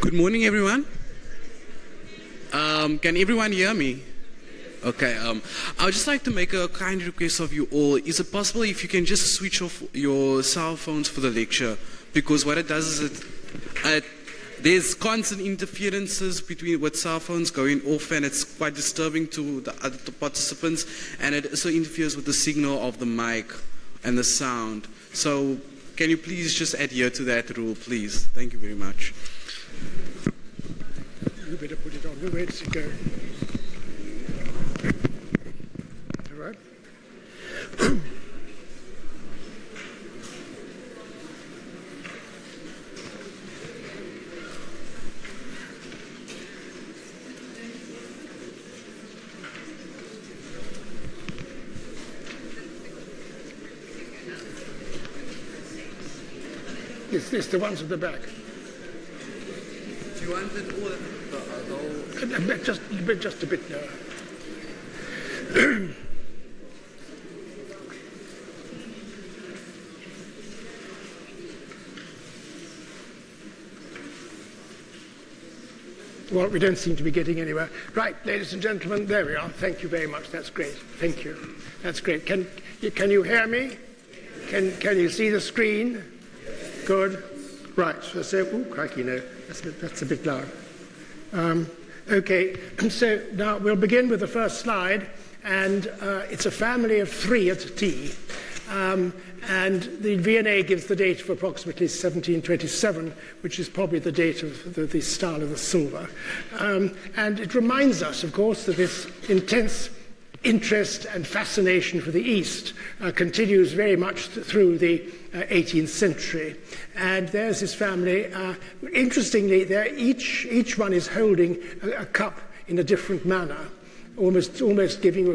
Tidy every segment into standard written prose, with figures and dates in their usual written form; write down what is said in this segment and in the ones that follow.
Good morning, everyone. Can everyone hear me? Okay, I would just like to make a kind request of you all. Is it possible if you can just switch off your cell phones for the lecture? Because what it does is there's constant interferences with cell phones going off, and it's quite disturbing to the other participants, and it also interferes with the signal of the mic and the sound. So can you please just adhere to that rule, please? Thank you very much. You better put it on. Where does it go? All right. It's the ones at the back. Do you want it all? Just a bit lower. Well, we don't seem to be getting anywhere. Right, ladies and gentlemen, there we are. Thank you very much. That's great. Thank you. That's great. Can you hear me? Can you see the screen? Good. Right. So, crikey, no, that's a bit loud. Okay, so now we'll begin with the first slide, and it's a family of 3 at tea. And the V&A gives the date of approximately 1727, which is probably the date of the style of the silver. And it reminds us, of course, that this intense interest and fascination for the East continues very much through the 18th century. And there's this family. Interestingly, each one is holding a cup in a different manner, almost giving you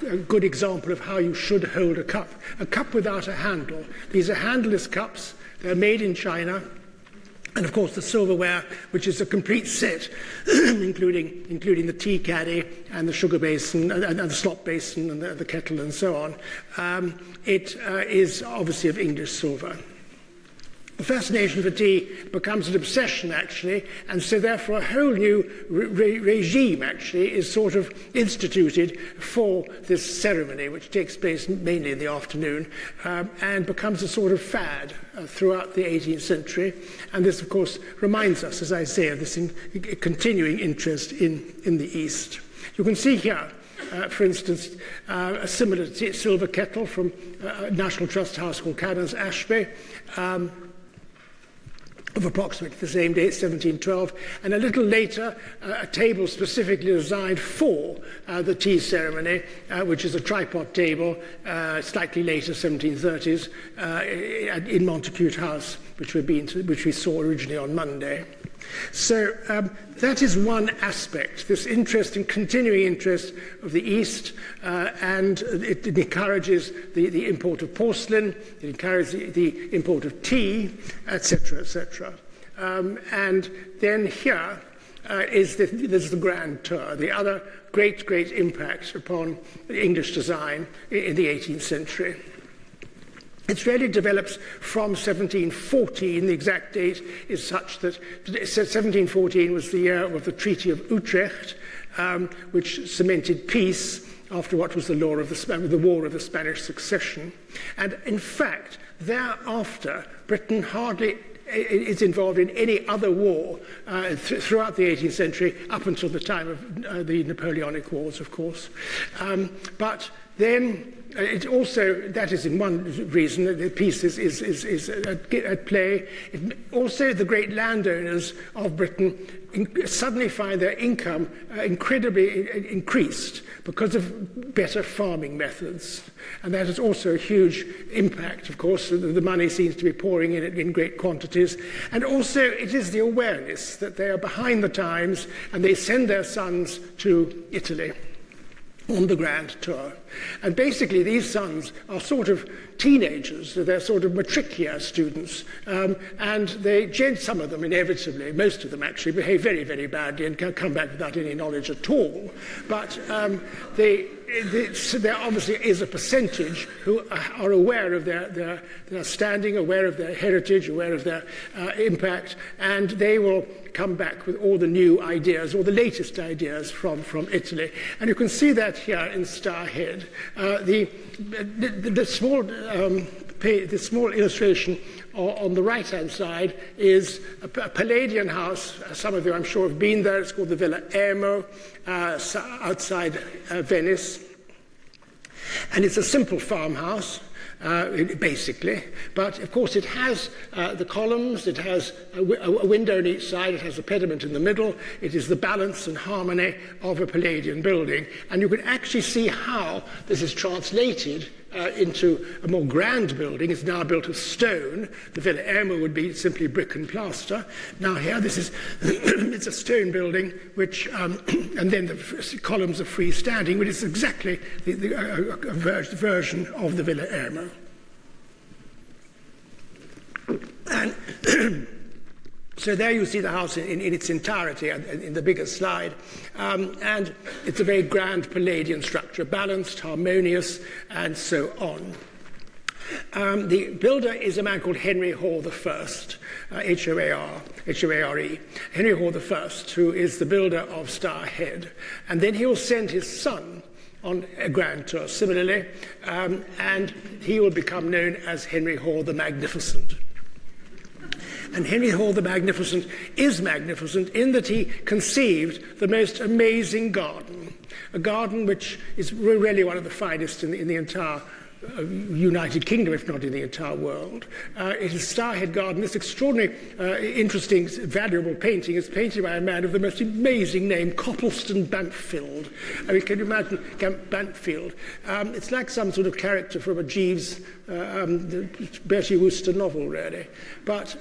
a good example of how you should hold a cup without a handle. These are handleless cups. They're made in China. And of course the silverware, which is a complete set, including the tea caddy and the sugar basin and the slop basin and the kettle and so on. It is obviously of English silver. The fascination for tea becomes an obsession, actually, and so therefore a whole new regime, actually, is sort of instituted for this ceremony, which takes place mainly in the afternoon, and becomes a sort of fad throughout the 18th century. And this, of course, reminds us, as I say, of this continuing interest in the East. You can see here, for instance, a similar silver kettle from a National Trust house called Cannons Ashby, of approximately the same date, 1712, and a little later, a table specifically designed for the tea ceremony, which is a tripod table, slightly later, 1730s, in Montacute House, which we saw originally on Monday. So that is one aspect, this interest and continuing interest of the East, and it encourages the import of porcelain, it encourages the import of tea, etc., etc. And then here is the Grand Tour, the other great impact upon English design in the 18th century. It really develops from 1714. The exact date is such that 1714 was the year of the Treaty of Utrecht, which cemented peace after what was the War of the Spanish Succession. And in fact, thereafter, Britain hardly is involved in any other war throughout the 18th century, up until the time of the Napoleonic Wars, of course. But then it also, that is in one reason that the peace is at play. Also, the great landowners of Britain suddenly find their income incredibly increased because of better farming methods. And that is also a huge impact, of course. The money seems to be pouring in great quantities. And also, it is the awareness that they are behind the times and they send their sons to Italy on the Grand Tour. And basically these sons are sort of teenagers, they're sort of matric year students, and some of them inevitably, most of them actually, behave very, very badly and can come back without any knowledge at all. But there obviously is a percentage who are aware of their standing, aware of their heritage, aware of their impact, and they will come back with all the new ideas, or the latest ideas from Italy. And you can see that here in Star Head. The small illustration on the right-hand side is a Palladian house. Some of you, I'm sure, have been there. It's called the Villa Ermo, outside Venice. And it's a simple farmhouse, basically. But, of course, it has the columns. It has a window on each side. It has a pediment in the middle. It is the balance and harmony of a Palladian building. And you can actually see how this is translated into a more grand building. It's now built of stone. The Villa Ermo would be simply brick and plaster. Now here, this is it's a stone building, which and then the columns are freestanding, but it's exactly a version of the Villa Ermo. And so there you see the house in its entirety in the bigger slide. And it's a very grand Palladian structure, balanced, harmonious, and so on. The builder is a man called Henry Hall I, H-O-A-R-E, Henry Hall I, who is the builder of Star Head. And then he will send his son on a grand tour, similarly, and he will become known as Henry Hall the Magnificent. And Henry Hall the Magnificent is magnificent in that he conceived the most amazing garden, a garden which is really one of the finest in the entire United Kingdom, if not in the entire world. It is Star Head Garden. This extraordinary, interesting, valuable painting is painted by a man of the most amazing name, Coppleston Bampfield. I mean, can you imagine Bampfield? It's like some sort of character from a Jeeves, Bertie Wooster novel, really. But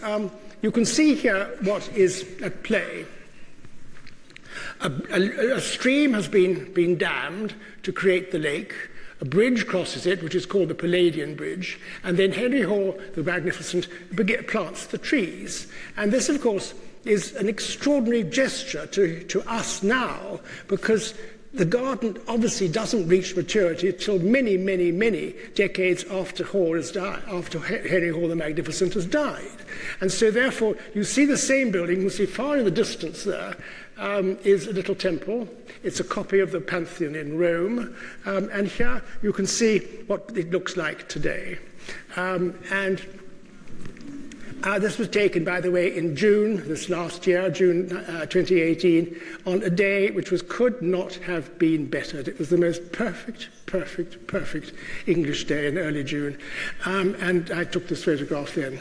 you can see here what is at play. A stream has been dammed to create the lake. A bridge crosses it, which is called the Palladian Bridge, and then Henry Hall the Magnificent plants the trees. And this, of course, is an extraordinary gesture to us now, because the garden obviously doesn't reach maturity till many, many, many decades after Henry Hall the Magnificent has died. And so, therefore, you see the same building. You see far in the distance there is a little temple. It's a copy of the Pantheon in Rome. And here you can see what it looks like today. This was taken, by the way, in June this last year, June 2018, on a day which could not have been bettered. It was the most perfect English day in early June. And I took this photograph then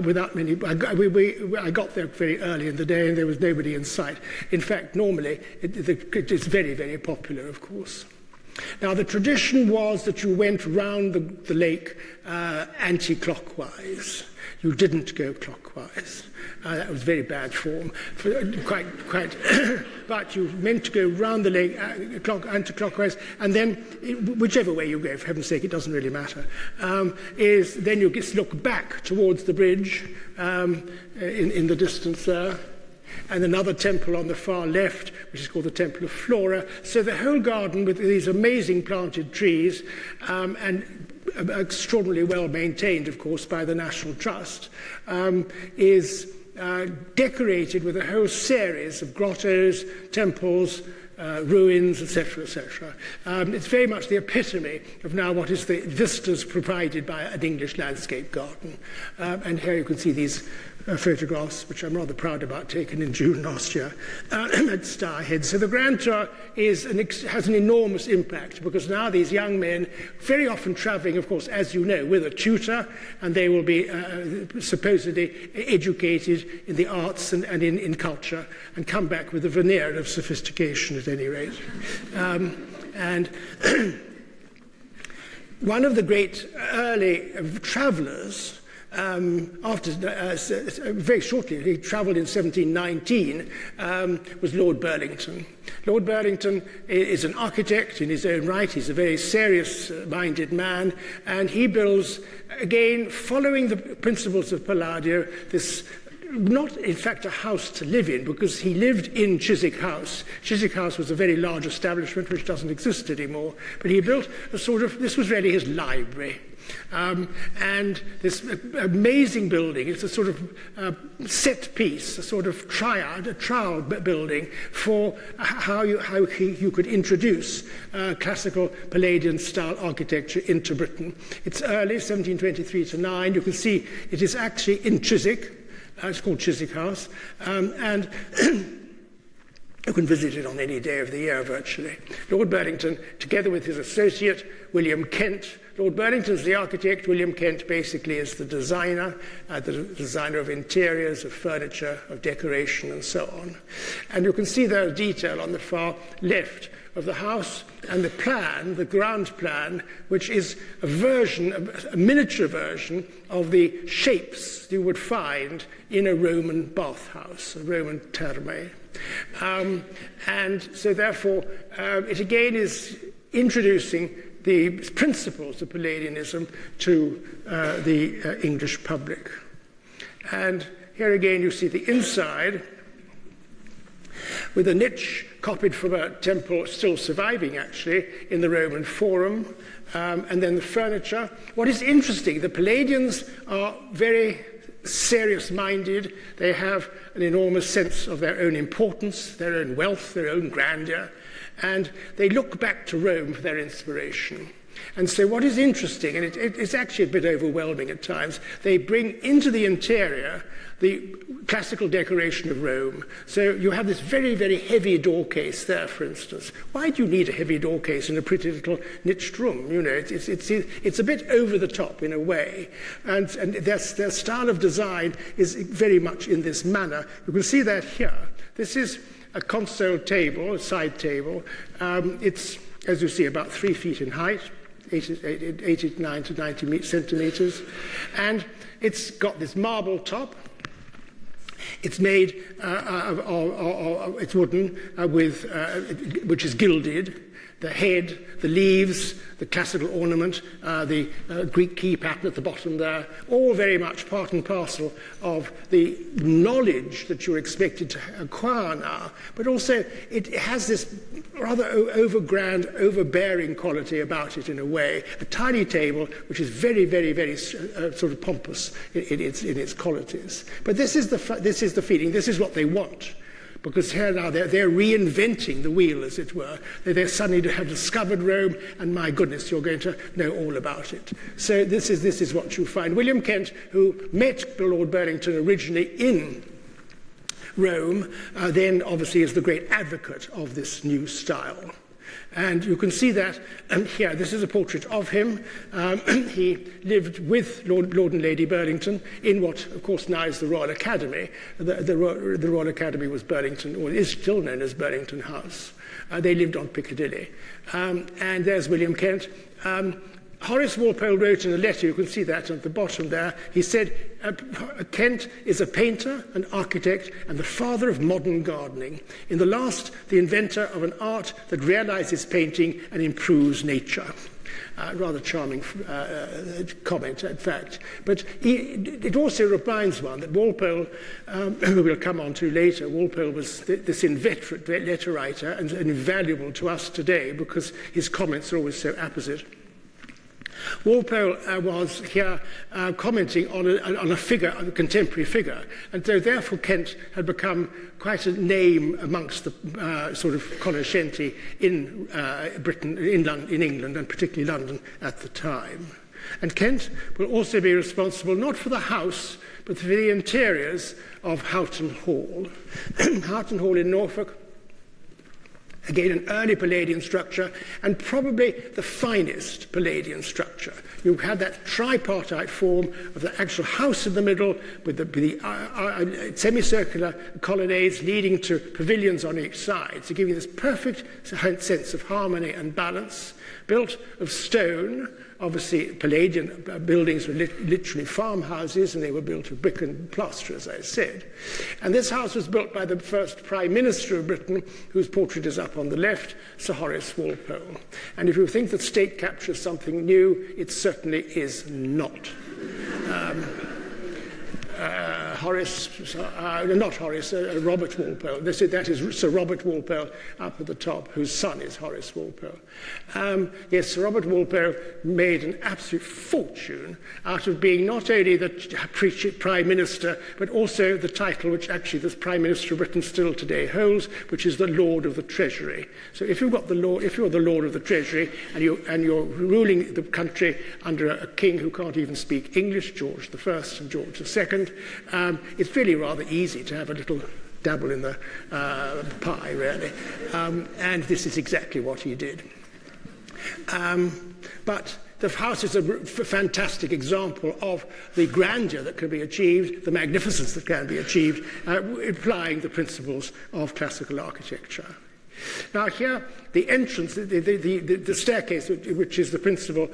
without many... I got there very early in the day and there was nobody in sight. In fact, normally, it is very, very popular, of course. Now, the tradition was that you went round the lake anti-clockwise. You didn't go clockwise. That was very bad form, quite. But you meant to go round the lake anti-clockwise, and then whichever way you go, for heaven's sake, it doesn't really matter. Then you just look back towards the bridge in the distance there. And another temple on the far left, which is called the Temple of Flora. So the whole garden with these amazing planted trees and extraordinarily well maintained, of course, by the National Trust, is decorated with a whole series of grottos, temples, ruins, etc., etc. It's very much the epitome of now what is the vistas provided by an English landscape garden. And here you can see these photographs, which I'm rather proud about, taken in June last year at Star Head. So the Grand Tour has an enormous impact, because now these young men, very often travelling, of course, as you know, with a tutor, and they will be supposedly educated in the arts and in culture, and come back with a veneer of sophistication at any rate. And one of the great early travellers, very shortly, he travelled in 1719, was Lord Burlington. Lord Burlington is an architect in his own right. He's a very serious-minded man, and he builds, again, following the principles of Palladio, this not, in fact, a house to live in, because he lived in Chiswick House. Chiswick House was a very large establishment which doesn't exist anymore, but he built a sort of, this was really his library. And this amazing building, it's a sort of set piece, a sort of trial building for how you could introduce classical Palladian style architecture into Britain. It's early, 1723 to 9. You can see it is actually in Chiswick. It's called Chiswick House. And you can visit it on any day of the year, virtually. Lord Burlington, together with his associate, William Kent. Lord Burlington's the architect. William Kent basically is the designer of interiors, of furniture, of decoration, and so on. And you can see there a detail on the far left of the house and the plan, the ground plan, which is a miniature version of the shapes you would find in a Roman bathhouse, a Roman thermae. And so therefore, it again is introducing the principles of Palladianism to the English public. And here again you see the inside with a niche copied from a temple still surviving actually in the Roman Forum, and then the furniture. What is interesting, the Palladians are very serious-minded. They have an enormous sense of their own importance, their own wealth, their own grandeur, and they look back to Rome for their inspiration. And so what is interesting, and it's actually a bit overwhelming at times, they bring into the interior the classical decoration of Rome. So you have this very, very heavy door case there, for instance. Why do you need a heavy door case in a pretty little niched room? You know, it's a bit over the top in a way. And their style of design is very much in this manner. You can see that here. This is a console table, a side table. It's, as you see, about 3 feet in height, 89 to 90 centimeters. And it's got this marble top. It's made, it's wooden, which is gilded. The head, the leaves, the classical ornament, the Greek key pattern at the bottom there, all very much part and parcel of the knowledge that you're expected to acquire now. But also it has this rather overgrand, overbearing quality about it in a way. A tiny table which is very, very, very sort of pompous in its qualities. But this is the feeling. This is what they want. Because here now they're reinventing the wheel, as it were. They suddenly have discovered Rome, and my goodness, you're going to know all about it. So this is what you find. William Kent, who met Lord Burlington originally in Rome, then obviously is the great advocate of this new style. And you can see that here. This is a portrait of him. He lived with Lord and Lady Burlington in what, of course, now is the Royal Academy. The Royal Academy was Burlington, or is still known as Burlington House. They lived on Piccadilly. And there's William Kent. Horace Walpole wrote in a letter, you can see that at the bottom there, he said, Kent is a painter, an architect, and the father of modern gardening. In the last, the inventor of an art that realizes painting and improves nature. Rather charming comment, in fact. But it also reminds one that Walpole, who we'll come on to later, Walpole was this inveterate letter writer and invaluable to us today because his comments are always so apposite. Walpole was here commenting on a figure, a contemporary figure, and so therefore Kent had become quite a name amongst the sort of cognoscenti in Britain, in England, and particularly London at the time. And Kent will also be responsible not for the house, but for the interiors of Houghton Hall. Houghton Hall in Norfolk, again, an early Palladian structure, and probably the finest Palladian structure. You have that tripartite form of the actual house in the middle with the semicircular colonnades leading to pavilions on each side, to give you this perfect sense of harmony and balance, built of stone. Obviously, Palladian buildings were literally farmhouses, and they were built of brick and plaster, as I said. And this house was built by the first Prime Minister of Britain, whose portrait is up on the left, Sir Horace Walpole. And if you think that state capture is something new, it certainly is not. Robert Walpole. That is Sir Robert Walpole up at the top, whose son is Horace Walpole. Yes, Sir Robert Walpole made an absolute fortune out of being not only the Prime Minister, but also the title which actually the Prime Minister of Britain still today holds, which is the Lord of the Treasury. So if you're the Lord of the Treasury and you're ruling the country under a king who can't even speak English, George I and George II, it's really rather easy to have a little dabble in the pie, really. And this is exactly what he did. But the house is a fantastic example of the grandeur that can be achieved, the magnificence that can be achieved, applying the principles of classical architecture. Now here, the entrance, the staircase, which is the principal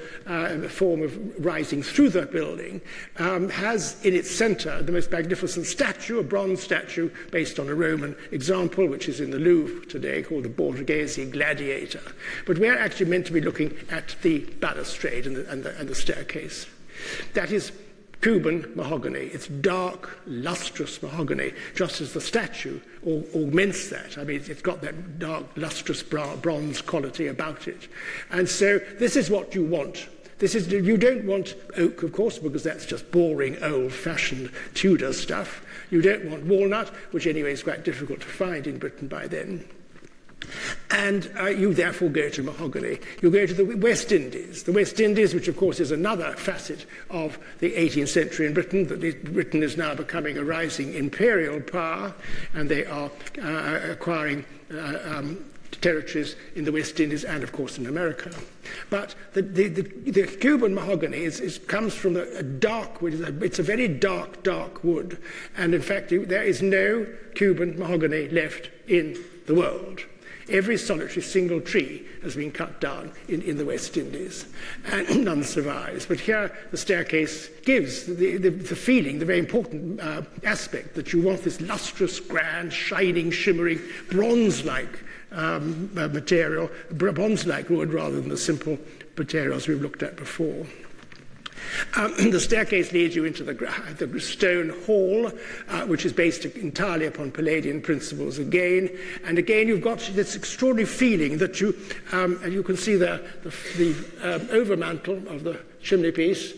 form of rising through the building, has in its centre the most magnificent statue, a bronze statue based on a Roman example, which is in the Louvre today, called the Borghese Gladiator. But we're actually meant to be looking at the balustrade and the staircase. That is Cuban mahogany. It's dark, lustrous mahogany, just as the statue augments that. I mean, it's got that dark, lustrous bronze quality about it. And so this is what you want. You don't want oak, of course, because that's just boring, old-fashioned Tudor stuff. You don't want walnut, which anyway is quite difficult to find in Britain by then. And you therefore go to mahogany. You go to the West Indies. The West Indies, which of course is another facet of the 18th century in Britain, that Britain is now becoming a rising imperial power, and they are acquiring territories in the West Indies and of course in America. But the Cuban mahogany comes from a dark wood. It's a very dark wood, and in fact there is no Cuban mahogany left in the world. Every solitary single tree has been cut down in the West Indies, and none survives. But here the staircase gives the feeling, the very important aspect, that you want this lustrous, grand, shining, shimmering, bronze-like material, bronze-like wood rather than the simple materials we've looked at before. The staircase leads you into the stone hall, which is based entirely upon Palladian principles again. And again, you've got this extraordinary feeling that and you can see the overmantel of the chimney piece.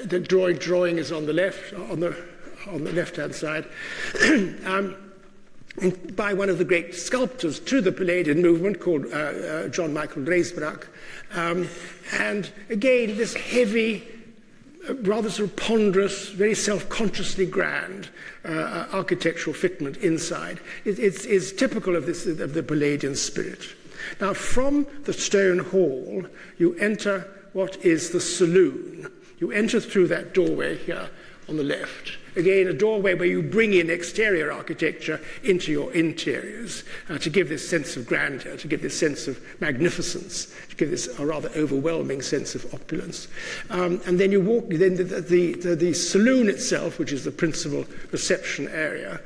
The drawing is on the left, on the left-hand side. By one of the great sculptors to the Palladian movement called John Michael Reisbach. And again, this heavy, rather sort of ponderous, very self-consciously grand architectural fitment inside is typical of the Palladian spirit. Now, from the stone hall, you enter what is the saloon. You enter through that doorway here on the left. Again, a doorway where you bring in exterior architecture into your interiors to give this sense of grandeur, to give this sense of magnificence, to give this a rather overwhelming sense of opulence. And then you walk, then the saloon itself, which is the principal reception area,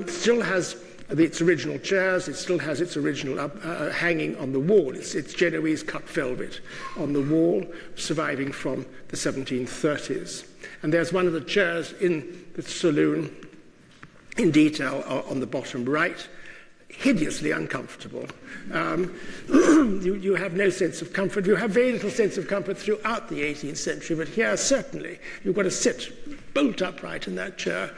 still has its original chairs, it still has its original hanging on the wall. It's Genoese cut velvet on the wall, surviving from the 1730s. And there's one of the chairs in the saloon in detail on the bottom right, hideously uncomfortable. You have no sense of comfort. You have very little sense of comfort throughout the 18th century, but here certainly you've got to sit bolt upright in that chair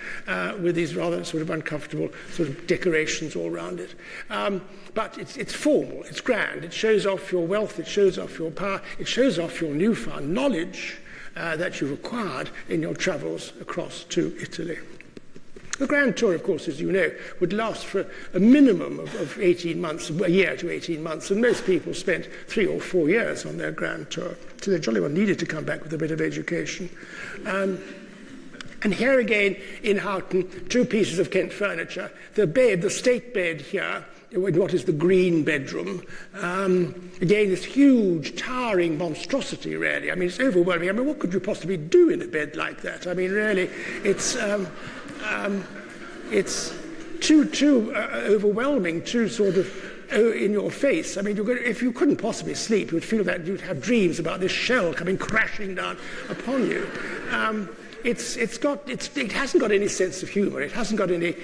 with these rather sort of uncomfortable sort of decorations all around it. But it's formal, it's grand, it shows off your wealth, it shows off your power, it shows off your newfound knowledge that you've acquired in your travels across to Italy. The Grand Tour, of course, as you know, would last for a minimum of 18 months, a year to 18 months, and most people spent 3 or 4 years on their Grand Tour. So they jolly well needed to come back with a bit of education. And here again in Houghton, 2 pieces of Kent furniture. The bed, the state bed here, what is the green bedroom. Again, this huge, towering monstrosity, really. I mean, it's overwhelming. I mean, what could you possibly do in a bed like that? I mean, really, it's too overwhelming, too sort of in your face. I mean, if you couldn't possibly sleep, you would feel that you'd have dreams about this shell coming crashing down upon you. it hasn't got any sense of humour. It hasn't got any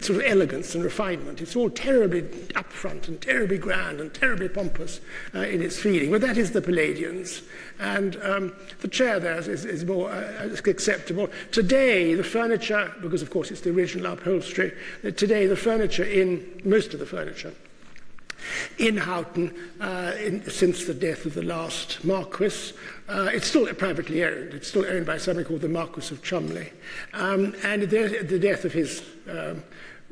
sort of elegance and refinement. It's all terribly upfront and terribly grand and terribly pompous in its feeling. But that is the Palladians. And the chair there is more acceptable. Today, the furniture, because of course it's the original upholstery, today the furniture most of the furniture in Houghton, since the death of the last Marquis, it's still privately owned. It's still owned by somebody called the Marquis of Cholmondeley. And the death of his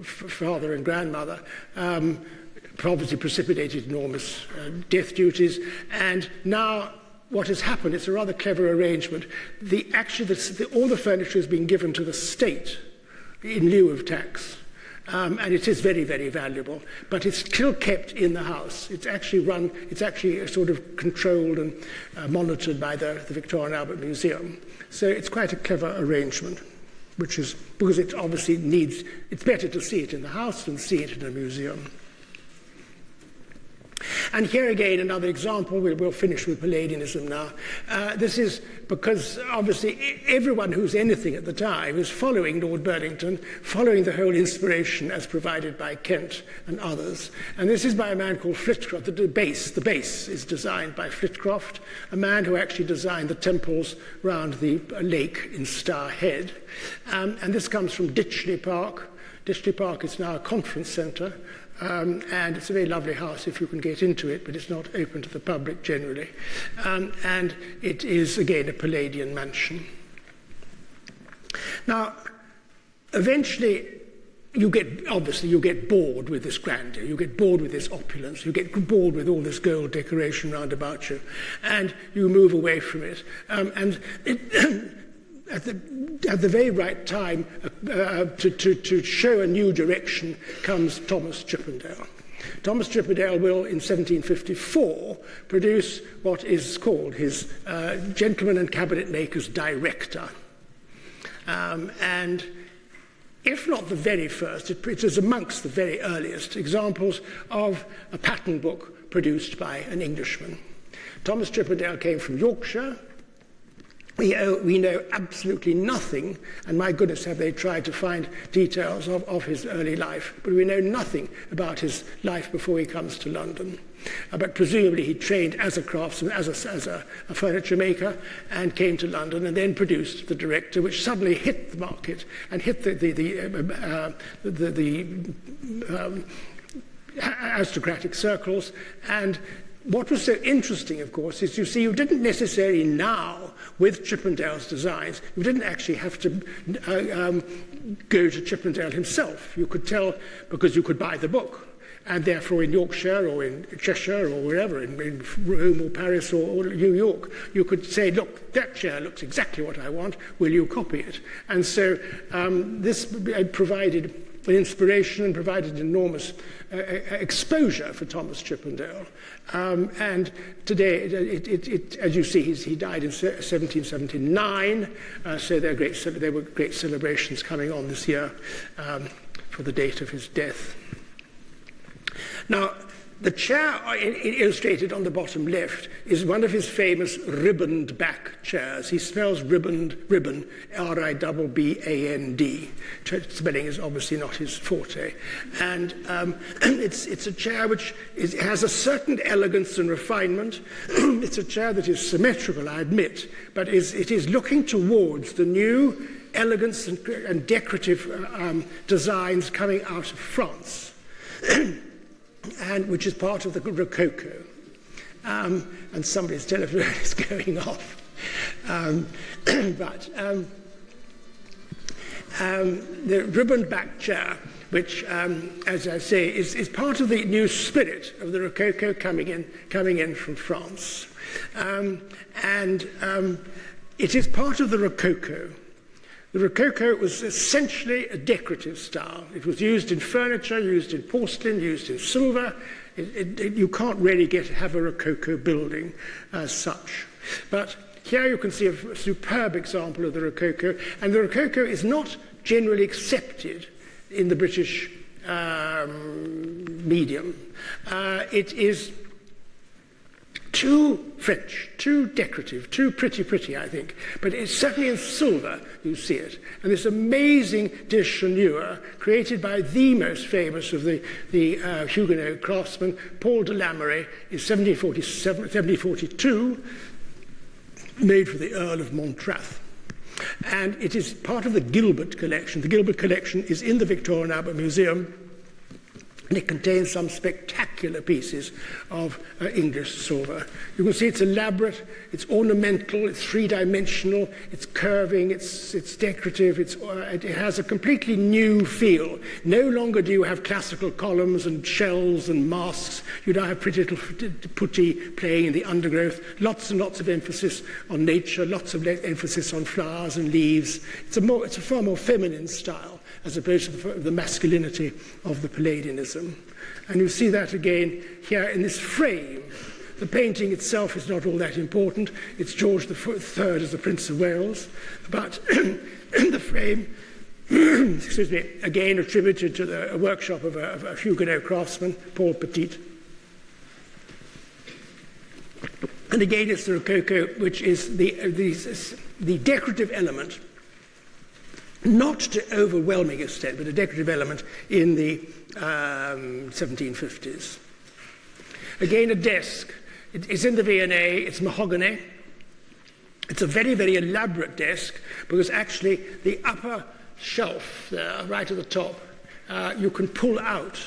father and grandmother obviously precipitated enormous death duties. And now what has happened, it's a rather clever arrangement. All the furniture is being given to the state in lieu of tax. And it is very, very valuable, but it's still kept in the house. It's actually sort of controlled and monitored by the Victoria and Albert Museum. So it's quite a clever arrangement, which is, because it obviously it's better to see it in the house than see it in a museum. And here again, another example, we'll finish with Palladianism now. This is because obviously everyone who's anything at the time is following Lord Burlington, following the whole inspiration as provided by Kent and others. And this is by a man called Flitcroft. The base is designed by Flitcroft, a man who actually designed the temples round the lake in Star Head. And this comes from Ditchley Park. Ditchley Park is now a conference centre. And it's a very lovely house if you can get into it, but it's not open to the public generally. And it is, again, a Palladian mansion. Now, eventually, you get bored with this grandeur, you get bored with this opulence, you get bored with all this gold decoration round about you, and you move away from it. At the very right time to show a new direction comes Thomas Chippendale. Thomas Chippendale will, in 1754, produce what is called his Gentleman and Cabinet Maker's Director. And if not the very first, it is amongst the very earliest examples of a pattern book produced by an Englishman. Thomas Chippendale came from Yorkshire. We know absolutely nothing, and my goodness, have they tried to find details of his early life, but we know nothing about his life before he comes to London. But presumably he trained as a craftsman, as a furniture maker, and came to London and then produced the Director, which suddenly hit the market and hit the aristocratic circles. And what was so interesting, of course, is you didn't necessarily now, with Chippendale's designs, you didn't actually have to go to Chippendale himself. You could tell, because you could buy the book, and therefore in Yorkshire or in Cheshire or wherever, in Rome or Paris or New York, you could say, look, that chair looks exactly what I want, will you copy it? And so this provided an inspiration and provided enormous exposure for Thomas Chippendale. And today, as you see, he died in 1779, so there were great celebrations coming on this year for the date of his death. Now, the chair illustrated on the bottom left is one of his famous ribboned back chairs. He spells ribbon, R-I-B-B-A-N-D. Spelling is obviously not his forte. And it's a chair which has a certain elegance and refinement. It's a chair that is symmetrical, I admit, but it is looking towards the new elegance and decorative designs coming out of France. And which is part of the Rococo. And somebody's telephone is going off. The ribbon back chair, which, as I say, is part of the new spirit of the Rococo coming in from France. It is part of the Rococo. The Rococo was essentially a decorative style. It was used in furniture, used in porcelain, used in silver. You can't really have a Rococo building as such. But here you can see a superb example of the Rococo, and the Rococo is not generally accepted in the British medium. It is Too French, too decorative, too pretty, I think. But it's certainly in silver you see it. And this amazing dishenure created by the most famous of the Huguenot craftsmen, Paul de Lamery, in 1742, made for the Earl of Montrath. And it is part of the Gilbert collection. The Gilbert collection is in the Victoria and Albert Museum, and it contains some spectacular pieces of English silver. You can see it's elaborate, it's ornamental, it's three-dimensional, it's curving, it's decorative, it has a completely new feel. No longer do you have classical columns and shells and masks. You now have pretty little putti playing in the undergrowth, lots and lots of emphasis on nature, lots of emphasis on flowers and leaves. It's a far more feminine style, as opposed to the masculinity of the Palladianism. And you see that again here in this frame. The painting itself is not all that important. It's George III as the Prince of Wales. But the frame, excuse me, again attributed to the workshop of a Huguenot craftsman, Paul Petit. And again, it's the Rococo, which is the decorative element, not to overwhelming extent, but a decorative element in the 1750s. Again, a desk. It's in the V&A, it's mahogany. It's a very, very elaborate desk, because actually the upper shelf there, right at the top, you can pull out,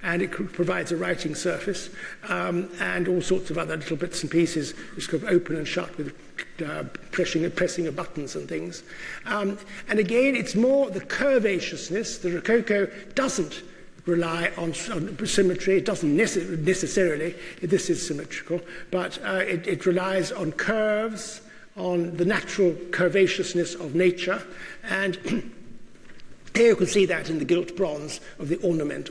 and it provides a writing surface, and all sorts of other little bits and pieces which can open and shut with pressing of buttons and things. And again, it's more the curvaceousness. The Rococo doesn't rely on symmetry. It doesn't necessarily, this is symmetrical, but it relies on curves, on the natural curvaceousness of nature, and here you can see that in the gilt bronze of the ornament.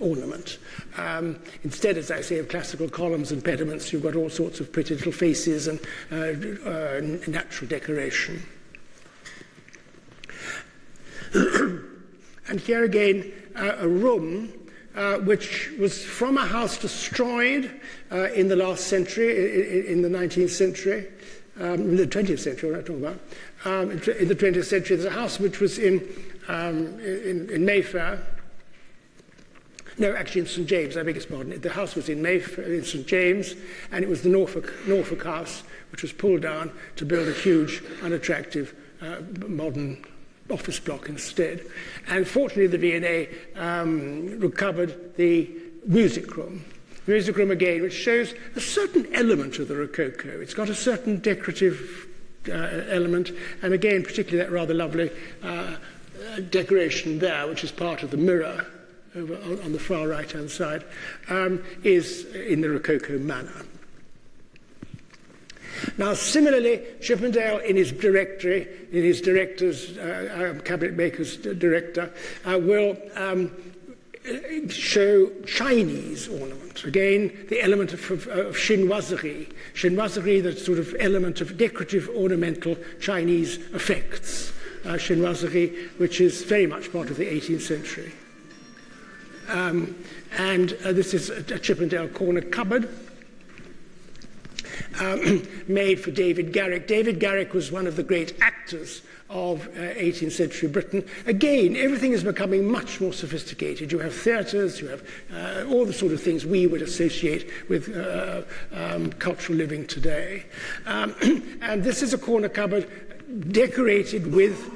Instead, as I say, of classical columns and pediments, you've got all sorts of pretty little faces and natural decoration. And here again, a room which was from a house destroyed in the last century, in the 19th century, in the 20th century, what I'm talking about. In the 20th century, there's a house which was in Mayfair. No, actually in St. James, I beg his pardon. The house was in Mayfair, in St. James, and it was the Norfolk house, which was pulled down to build a huge, unattractive, modern office block instead. And fortunately, the V&A recovered the music room. Music room again, which shows a certain element of the Rococo. It's got a certain decorative element, and again, particularly that rather lovely decoration there, which is part of the mirror over on the far right-hand side, is in the Rococo manner. Now, similarly, Chippendale, in his directory, in his director's, cabinet maker's director, will show Chinese ornament. Again, the element of chinoiserie. Chinoiserie, that sort of element of decorative, ornamental Chinese effects. Chinoiserie, which is very much part of the 18th century. This is a Chippendale corner cupboard made for David Garrick. David Garrick was one of the great actors of 18th century Britain. Again, everything is becoming much more sophisticated. You have theatres, you have all the sort of things we would associate with cultural living today. And this is a corner cupboard decorated with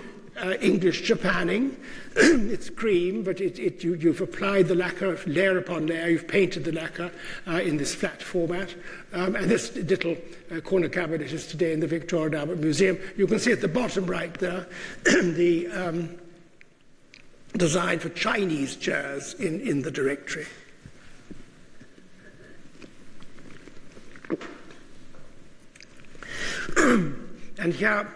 English japanning. It's cream, but you've applied the lacquer layer upon layer. You've painted the lacquer in this flat format. And this little corner cabinet is today in the Victoria and Albert Museum. You can see at the bottom right there the design for Chinese chairs in the directory. And here,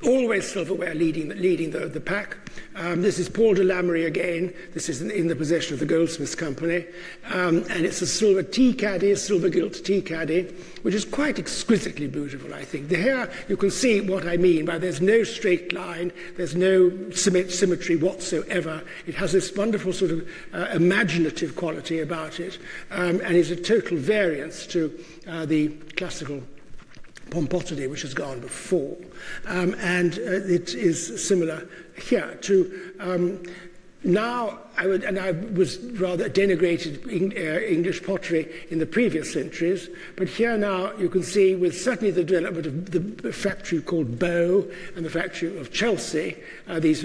always silverware leading the pack. This is Paul de Lamery again. This is in the possession of the Goldsmiths Company. And it's a silver tea caddy, silver gilt tea caddy, which is quite exquisitely beautiful, I think. Here you can see what I mean by there's no straight line, there's no symmetry whatsoever. It has this wonderful sort of imaginative quality about it, and is a total variance to the classical pomposity which has gone before. And it is similar here to now, I was rather denigrated English pottery in the previous centuries, but here now you can see with certainly the development of the factory called Bow and the factory of Chelsea, these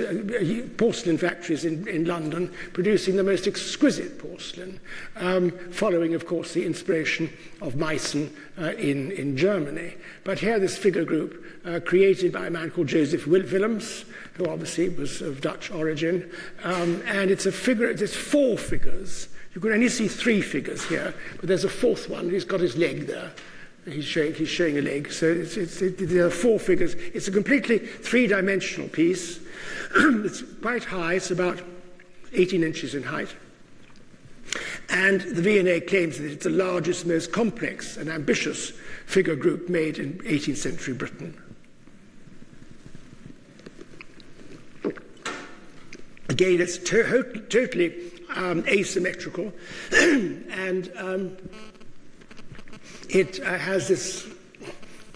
porcelain factories in London producing the most exquisite porcelain, following, of course, the inspiration of Meissen in Germany. But here this figure group created by a man called Joseph Willems, who obviously was of Dutch origin, and it's a figure, there's 4 figures. You can only see 3 figures here, but there's a 4th one. He's got his leg there. He's showing a leg. So there are 4 figures. It's a completely 3-dimensional piece. It's quite high. It's about 18 inches in height. And the V&A claims that it's the largest, most complex and ambitious figure group made in 18th century Britain. Again, it's totally asymmetrical, and it has this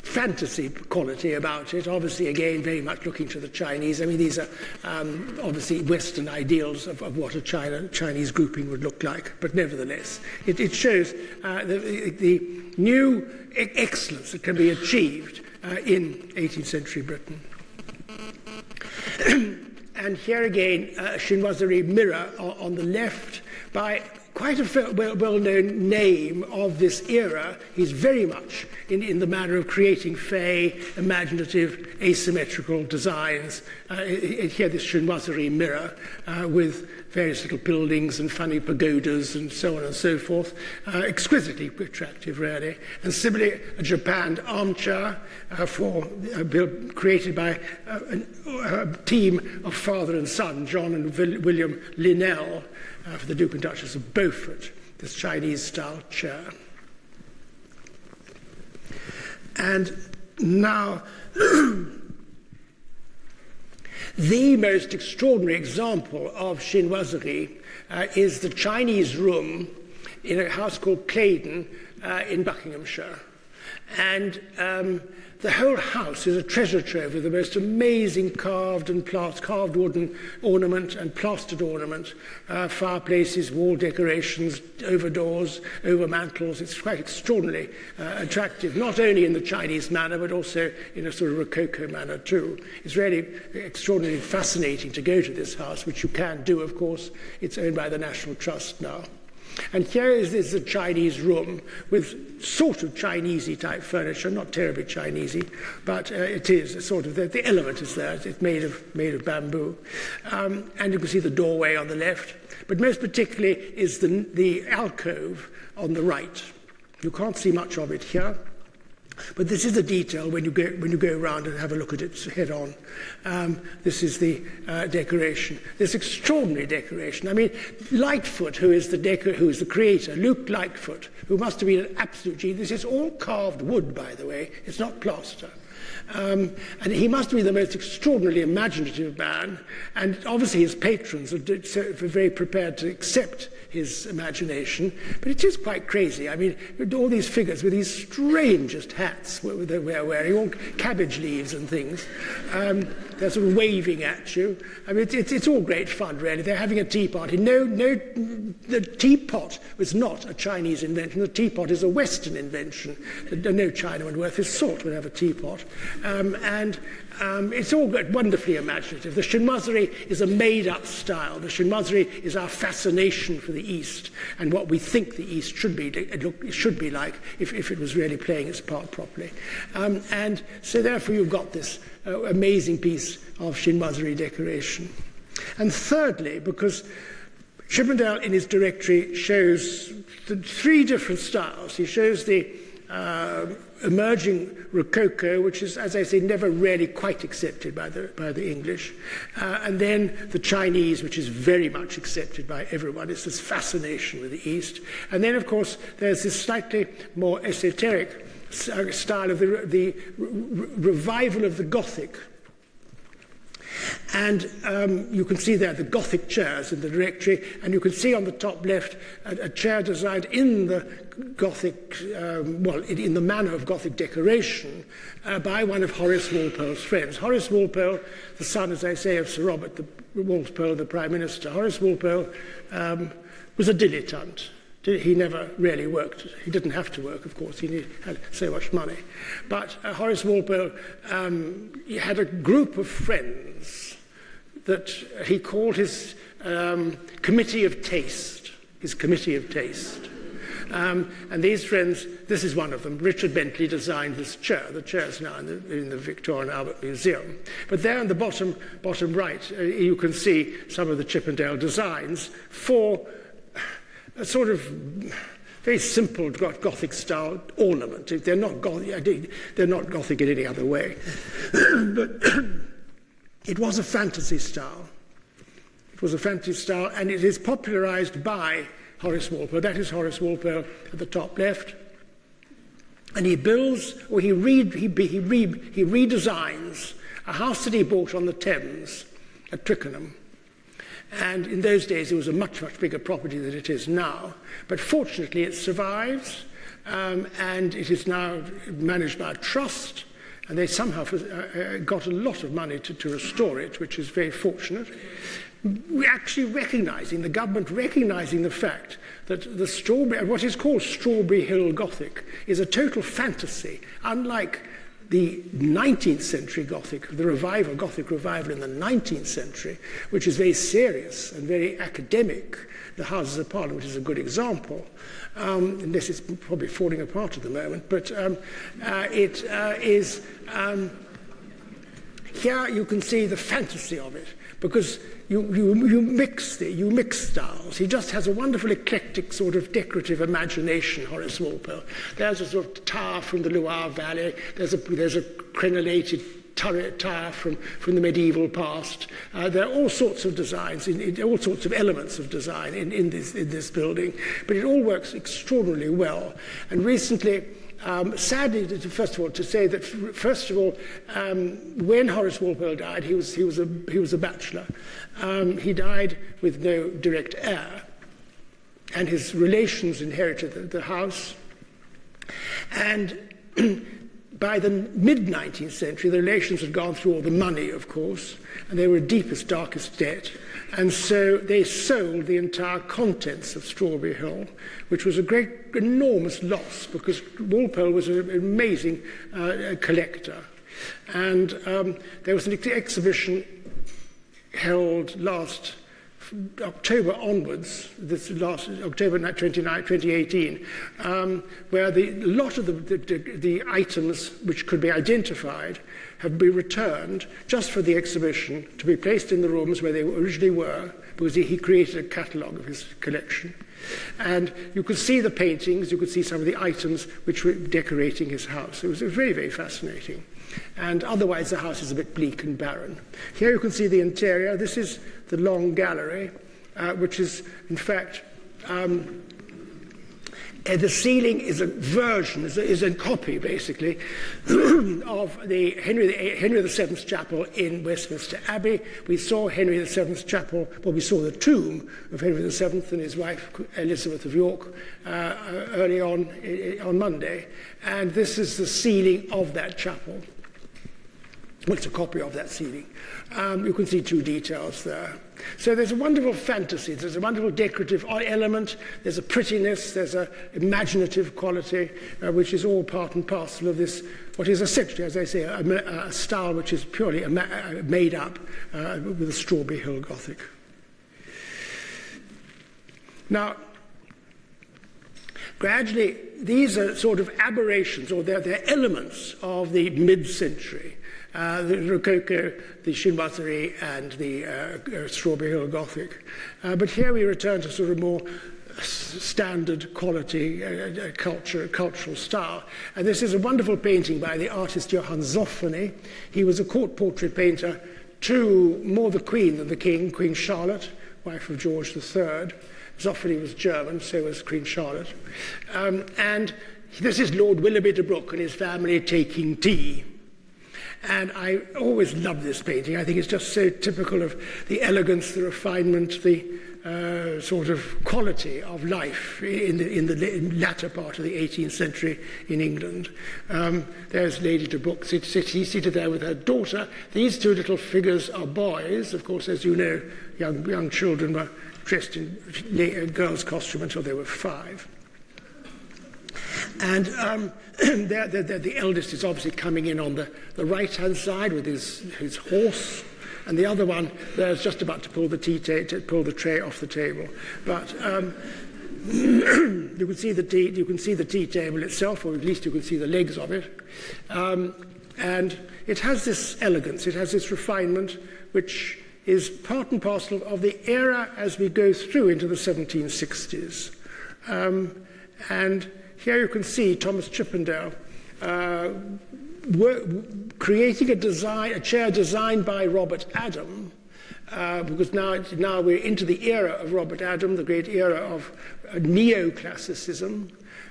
fantasy quality about it. Obviously, again, very much looking to the Chinese. I mean, these are obviously Western ideals of what a Chinese grouping would look like, but nevertheless, it shows the new excellence that can be achieved in 18th century Britain. And here again, a chinoiserie mirror on the left by quite a well-known name of this era. He's very much in the manner of creating fey, imaginative, asymmetrical designs. Here, this chinoiserie mirror with various little buildings and funny pagodas and so on and so forth. Exquisitely attractive, really. And similarly, a japanned armchair created by a team of father and son, John and William Linnell, for the Duke and Duchess of Beaufort, this Chinese-style chair. And now, the most extraordinary example of chinoiserie is the Chinese room in a house called Claydon in Buckinghamshire. And the whole house is a treasure trove of the most amazing carved wooden ornament and plastered ornament, fireplaces, wall decorations, over doors, over mantels. It's quite extraordinarily attractive, not only in the Chinese manner, but also in a sort of Rococo manner too. It's really extraordinarily fascinating to go to this house, which you can do, of course. It's owned by the National Trust now. And here is a Chinese room with sort of Chinesey type furniture, not terribly Chinesey, but it is a sort of, the element is there. It's made of bamboo. And you can see the doorway on the left. But most particularly is the alcove on the right. You can't see much of it here. But this is a detail when you go around and have a look at it head on. This is the decoration. This extraordinary decoration. I mean, Lightfoot, who is the creator, Luke Lightfoot, who must have been an absolute genius. This is all carved wood, by the way. It's not plaster. And he must be the most extraordinarily imaginative man, and obviously his patrons are very prepared to accept his imagination, but it is quite crazy. I mean, all these figures with these strangest hats they're wearing, all cabbage leaves and things. They're sort of waving at you. I mean, it's all great fun, really. They're having a tea party. The teapot was not a Chinese invention. The teapot is a Western invention. No Chinaman worth his salt would have a teapot. And it's all wonderfully imaginative. The chinoiserie is a made-up style. The chinoiserie is our fascination for the East and what we think the East should be like if it was really playing its part properly. And so therefore you've got this amazing piece of chinoiserie decoration. And thirdly, because Chippendale in his directory shows the 3 different styles. He shows the emerging Rococo, which is, as I say, never really quite accepted by the English. And then the Chinese, which is very much accepted by everyone. It's this fascination with the East. And then, of course, there's this slightly more esoteric style of the revival of the Gothic. And you can see there the Gothic chairs in the directory, and you can see on the top left a chair designed in the Gothic, in the manner of Gothic decoration by one of Horace Walpole's friends. Horace Walpole, the son, as I say, of Sir Robert Walpole, the Prime Minister. Horace Walpole was a dilettante. He never really worked. He didn't have to work, of course. He had so much money. But Horace Walpole he had a group of friends that he called his committee of taste, his committee of taste. And these friends, this is one of them. Richard Bentley designed this chair. The chair is now in the Victoria and Albert Museum. But there on the bottom right, you can see some of the Chippendale designs for a sort of very simple Gothic-style ornament. They're not Gothic in any other way. But it was a fantasy style. It was a fantasy style, and it is popularized by Horace Walpole. That is Horace Walpole at the top left. And he builds, or he redesigns a house that he bought on the Thames at Twickenham. And in those days, it was a much, much bigger property than it is now. But fortunately, it survives, and it is now managed by a trust, and they somehow got a lot of money to restore it, which is very fortunate. We're actually the government recognizing the fact that what is called Strawberry Hill Gothic is a total fantasy, unlike the 19th century Gothic, the Gothic revival in the 19th century, which is very serious and very academic. The Houses of Parliament is a good example, unless it's probably falling apart at the moment. But it is here you can see the fantasy of it, because you mix styles. He just has a wonderful eclectic sort of decorative imagination, Horace Walpole. There's a sort of tower from the Loire Valley. There's a crenellated tower from the medieval past. There are all sorts of designs, all sorts of elements of design in this building, but it all works extraordinarily well. And recently, sadly, first of all, when Horace Walpole died, he was a bachelor. He died with no direct heir, and his relations inherited the house. And by the mid-19th century, the relations had gone through all the money, of course, and they were in deepest, darkest debt. And so they sold the entire contents of Strawberry Hill, which was a great, enormous loss, because Walpole was an amazing collector. And there was an exhibition held last October onwards, this last October 29, 2018, where a lot of the items which could be identified have been returned just for the exhibition to be placed in the rooms where they originally were, because he created a catalogue of his collection. And you could see the paintings, you could see some of the items which were decorating his house. It was very, very fascinating. And otherwise the house is a bit bleak and barren. Here you can see the interior. This is the long gallery, which is, in fact, the ceiling is a version, is a copy, basically, of the Henry VII's chapel in Westminster Abbey. We saw Henry VII's chapel, we saw the tomb of Henry VII and his wife, Elizabeth of York, early on Monday. And this is the ceiling of that chapel. Well, it's a copy of that ceiling. You can see two details there. So there's a wonderful fantasy, there's a wonderful decorative element, there's a prettiness, there's an imaginative quality, which is all part and parcel of this, what is essentially, as I say, a style which is purely made up with the Strawberry Hill Gothic. Now, gradually, these are sort of aberrations, or they're elements of the mid-century. The Rococo, the Chinoiserie, and the Strawberry Hill Gothic. But here we return to sort of more standard quality cultural style. And this is a wonderful painting by the artist Johann Zoffany. He was a court portrait painter to more the Queen than the King, Queen Charlotte, wife of George III. Zoffany was German, so was Queen Charlotte. And this is Lord Willoughby de Brooke and his family taking tea. And I always love this painting. I think it's just so typical of the elegance, the refinement, the sort of quality of life in the latter part of the 18th century in England. There's Lady de Brooke seated there with her daughter. These two little figures are boys. Of course, as you know, young children were dressed in girls' costume until they were 5. And the eldest is obviously coming in on the right-hand side with his horse, and the other one there's just about to pull the tray off the table. But you can see the tea table itself, or at least you can see the legs of it, and it has this elegance, it has this refinement, which is part and parcel of the era as we go through into the 1760s, and here you can see Thomas Chippendale creating a chair designed by Robert Adam, because now we're into the era of Robert Adam, the great era of neoclassicism,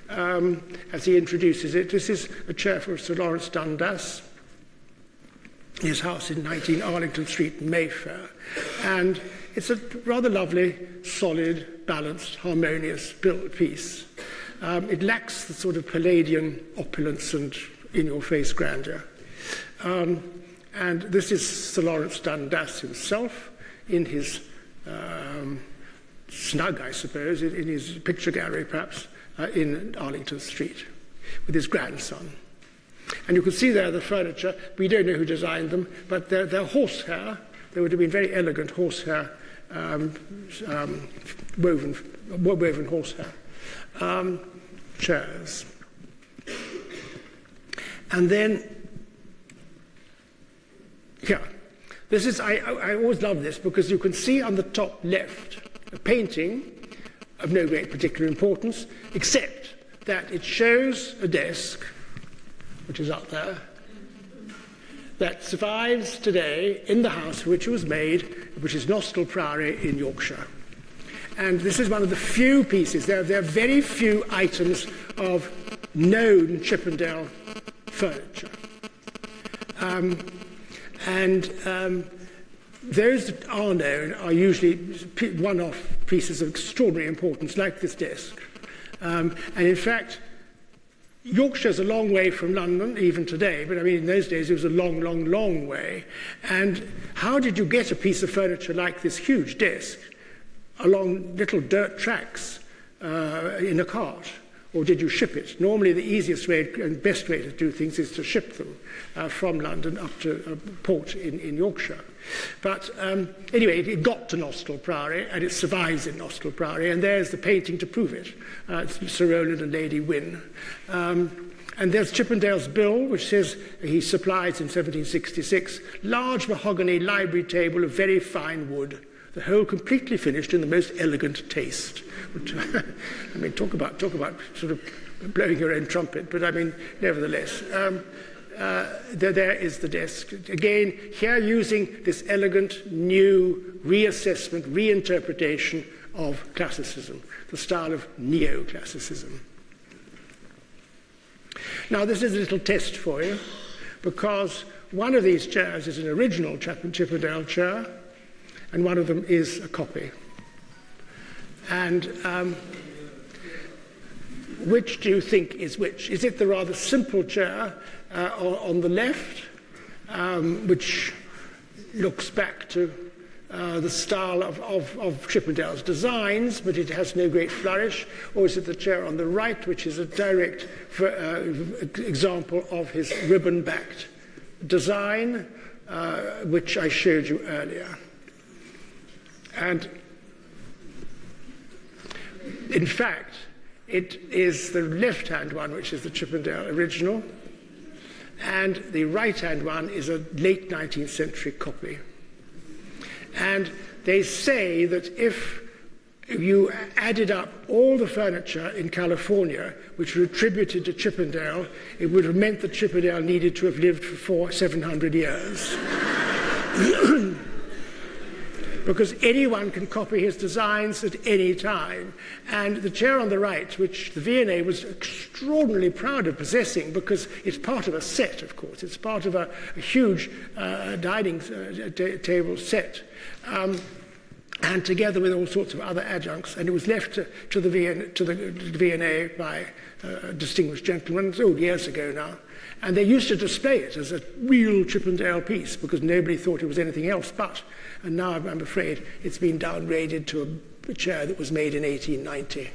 as he introduces it. This is a chair for Sir Lawrence Dundas, his house in 19 Arlington Street, Mayfair. And it's a rather lovely, solid, balanced, harmonious built piece. It lacks the sort of Palladian opulence and in-your-face grandeur. And this is Sir Lawrence Dundas himself in his snug, I suppose, in his picture gallery perhaps, in Arlington Street, with his grandson. And you can see there the furniture. We don't know who designed them, but they're horsehair. They would have been very elegant horsehair, woven horsehair. Chairs. And then, here, this is, I always love this because you can see on the top left a painting of no great particular importance, except that it shows a desk, which is up there, that survives today in the house for which it was made, which is Nostell Priory in Yorkshire. And this is one of the few pieces. There are very few items of known Chippendale furniture. Those that are known are usually one-off pieces of extraordinary importance, like this desk. And in fact, Yorkshire's a long way from London, even today, but I mean, in those days it was a long, long, long way. And how did you get a piece of furniture like this huge desk along little dirt tracks in a cart? Or did you ship it? Normally the easiest way and best way to do things is to ship them from London up to a port in Yorkshire. But anyway, it got to Nostell Priory and it survives in Nostell Priory, and there's the painting to prove it. It's Sir Rowland and Lady Wynne. And there's Chippendale's bill, which says he supplies in 1766 large mahogany library table of very fine wood, the whole completely finished in the most elegant taste. I mean, talk about sort of blowing your own trumpet, but I mean, nevertheless, there is the desk. Again, here using this elegant new reassessment, reinterpretation of classicism, the style of neoclassicism. Now, this is a little test for you, because one of these chairs is an original Chippendale chair, and one of them is a copy. And which do you think is which? Is it the rather simple chair on the left, which looks back to the style of Chippendale's designs, but it has no great flourish? Or is it the chair on the right, which is a direct example of his ribbon-backed design, which I showed you earlier? And in fact, it is the left-hand one, which is the Chippendale original, and the right-hand one is a late 19th century copy. And they say that if you added up all the furniture in California, which were attributed to Chippendale, it would have meant that Chippendale needed to have lived for 700 years. Because anyone can copy his designs at any time. And the chair on the right, which the V&A was extraordinarily proud of possessing, because it's part of a set, of course. It's part of a huge dining table set. And together with all sorts of other adjuncts, and it was left to the V&A by a distinguished gentleman, years ago now. And they used to display it as a real Chippendale piece because nobody thought it was anything else but. And now I'm afraid it's been downgraded to a chair that was made in 1890.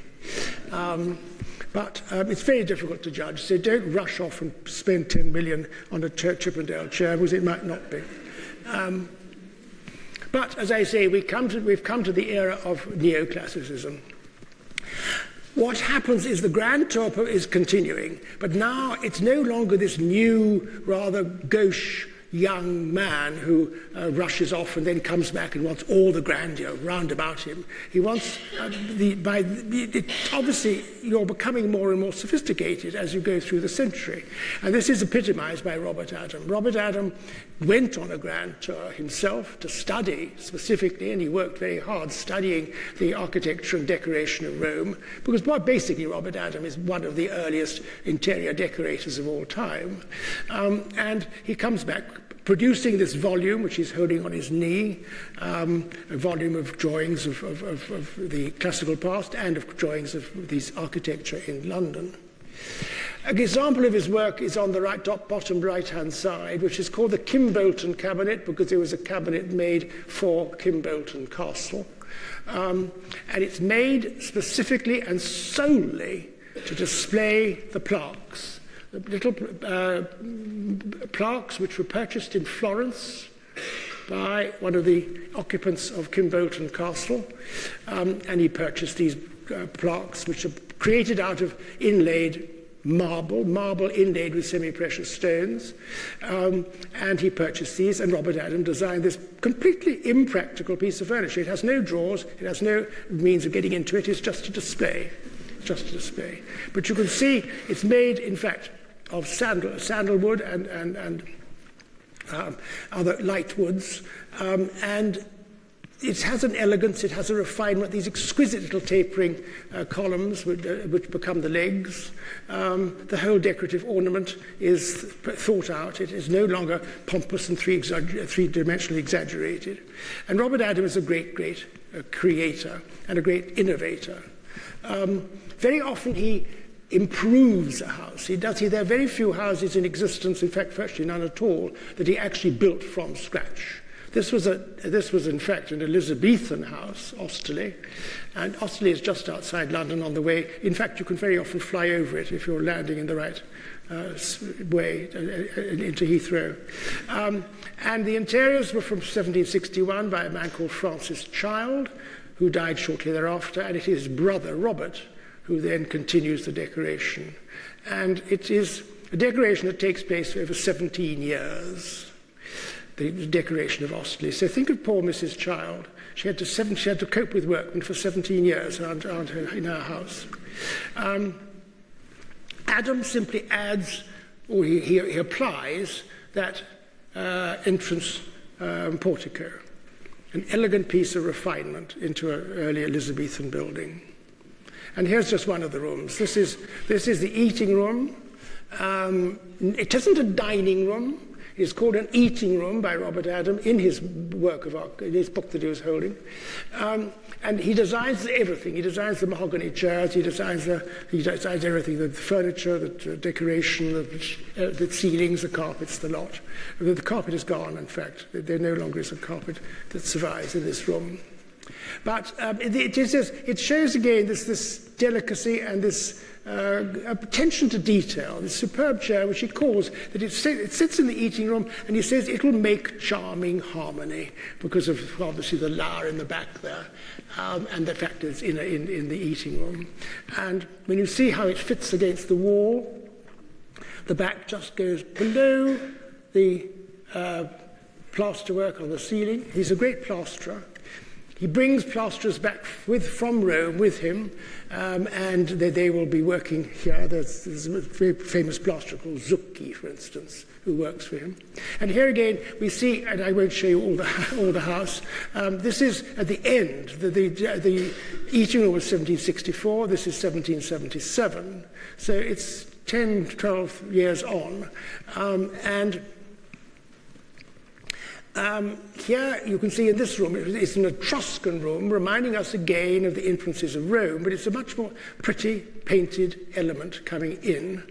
But it's very difficult to judge, so don't rush off and spend 10 million on a Chippendale chair because it might not be. But as I say, we've come to the era of neoclassicism. What happens is the Grand Tour is continuing, but now it's no longer this new, rather gauche young man who rushes off and then comes back and wants all the grandeur round about him. He wants, obviously, you're becoming more and more sophisticated as you go through the century. And this is epitomized by Robert Adam. Robert Adam went on a grand tour himself to study specifically, and he worked very hard studying the architecture and decoration of Rome, because basically Robert Adam is one of the earliest interior decorators of all time. And he comes back producing this volume, which he's holding on his knee, a volume of drawings of the classical past and of drawings of these architecture in London. An example of his work is on the bottom right-hand side, which is called the Kimbolton cabinet, because it was a cabinet made for Kimbolton Castle. And it's made specifically and solely to display the plaques. The little plaques which were purchased in Florence by one of the occupants of Kimbolton Castle. And he purchased these plaques, which are created out of inlaid marble inlaid with semi-precious stones. And he purchased these, and Robert Adam designed this completely impractical piece of furniture. It has no drawers, it has no means of getting into it, it's just a display. But you can see it's made, in fact, of sandalwood and other light woods, and it has an elegance, it has a refinement, these exquisite little tapering columns which become the legs. The whole decorative ornament is thought out. It is no longer pompous and three-dimensionally exaggerated. And Robert Adam is a great creator and a great innovator. Very often he improves a house. There are very few houses in existence, in fact virtually none at all, that he actually built from scratch. This was in fact an Elizabethan house, Osterley, and Osterley is just outside London on the way. In fact, you can very often fly over it if you're landing in the right way into Heathrow. And the interiors were from 1761 by a man called Francis Child, who died shortly thereafter, and it is his brother, Robert, who then continues the decoration. And it is a decoration that takes place for over 17 years, the decoration of Osterley. So think of poor Mrs. Child. She had to cope with workmen for 17 years in her house. Adam simply adds, or he applies, that entrance portico, an elegant piece of refinement into an early Elizabethan building. And here's just one of the rooms. This is the eating room. It isn't a dining room. It's called an eating room by Robert Adam in his work of art, in his book that he was holding. And he designs everything. He designs the mahogany chairs. He designs everything: the furniture, the decoration, the ceilings, the carpets, the lot. The carpet is gone. In fact, there no longer is a carpet that survives in this room. But it shows again this delicacy and this attention to detail, this superb chair, which he calls, that it sits in the eating room, and he says it will make charming harmony because of obviously the lower in the back there, and the fact it's in the eating room. And when you see how it fits against the wall, the back just goes below the plasterwork on the ceiling. He's a great plasterer. He brings plasterers back from Rome with him, and they will be working here. There's a very famous plasterer called Zucchi, for instance, who works for him. And here again, we see, and I won't show you all the house, this is at the end. The eating room was 1764, this is 1777. So it's 10, 12 years on. Here you can see in this room, it's an Etruscan room, reminding us again of the influences of Rome, but it's a much more pretty painted element coming in.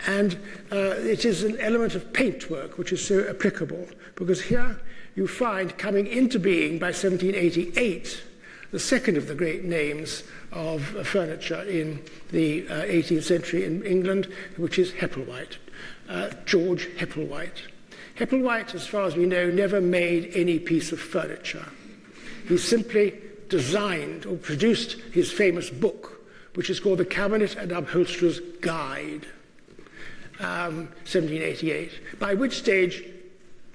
And it is an element of paintwork which is so applicable, because here you find coming into being by 1788 the second of the great names of furniture in the 18th century in England, which is Hepplewhite, George Hepplewhite. Hepplewhite, as far as we know, never made any piece of furniture. He simply designed or produced his famous book, which is called The Cabinet and Upholsterer's Guide, 1788, by which stage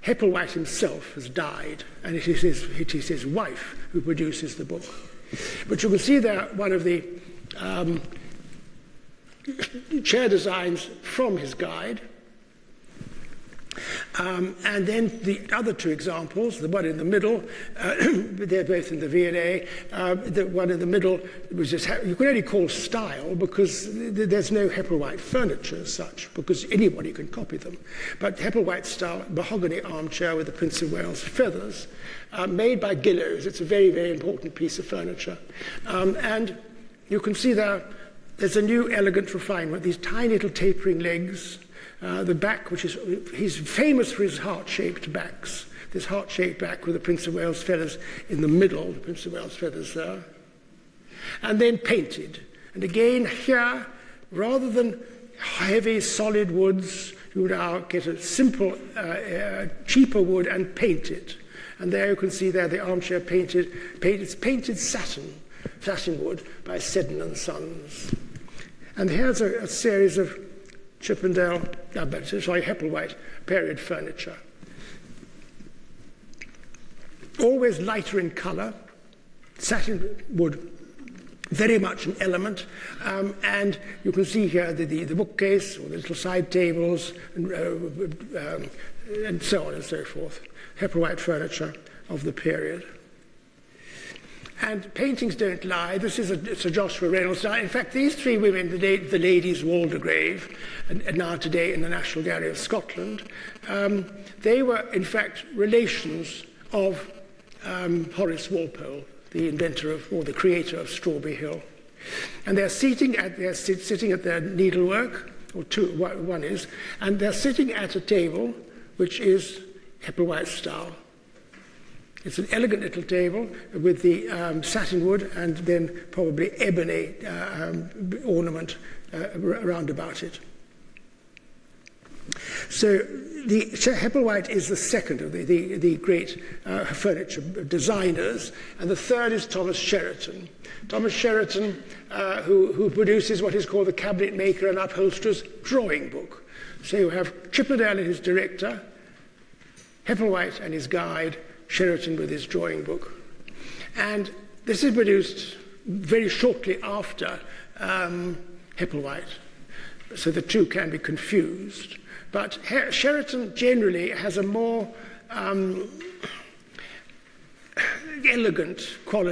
Hepplewhite himself has died, and it is his wife who produces the book. But you can see there one of the chair designs from his guide. And then the other two examples, the one in the middle, they're both in the V&A. The one in the middle was just, you can only call style because there's no Hepplewhite furniture as such, because anybody can copy them. But Hepplewhite style mahogany armchair with the Prince of Wales feathers, made by Gillows. It's a very, very important piece of furniture. And you can see there's a new elegant refinement, these tiny little tapering legs. The back, he's famous for his heart-shaped backs. This heart-shaped back with the Prince of Wales feathers in the middle, the Prince of Wales feathers there. And then painted. And again, here, rather than heavy, solid woods, you now get a simple, cheaper wood and paint it. And there you can see there the armchair it's painted satin wood by Seddon and Sons. And here's a series of Hepplewhite period furniture. Always lighter in colour, satin wood, very much an element, and you can see here the bookcase or the little side tables and so on and so forth. Hepplewhite furniture of the period. And paintings don't lie. This is Sir Joshua Reynolds. Now, in fact, these three women, the ladies Waldegrave, and now today in the National Gallery of Scotland, they were, in fact, relations of Horace Walpole, the inventor or the creator of Strawberry Hill. And they're sitting at their needlework, or one is, and they're sitting at a table which is Hepplewhite style. It's an elegant little table with the satin wood and then probably ebony ornament around about it. So the Hepplewhite is the second of the great furniture designers, and the third is Thomas Sheraton. Thomas Sheraton, who produces what is called the Cabinet Maker and Upholsterer's Drawing Book. So you have Chippendale and his director, Hepplewhite and his guide, Sheraton with his drawing book. And this is produced very shortly after Hepplewhite, so the two can be confused. But Sheraton generally has a more elegant quality.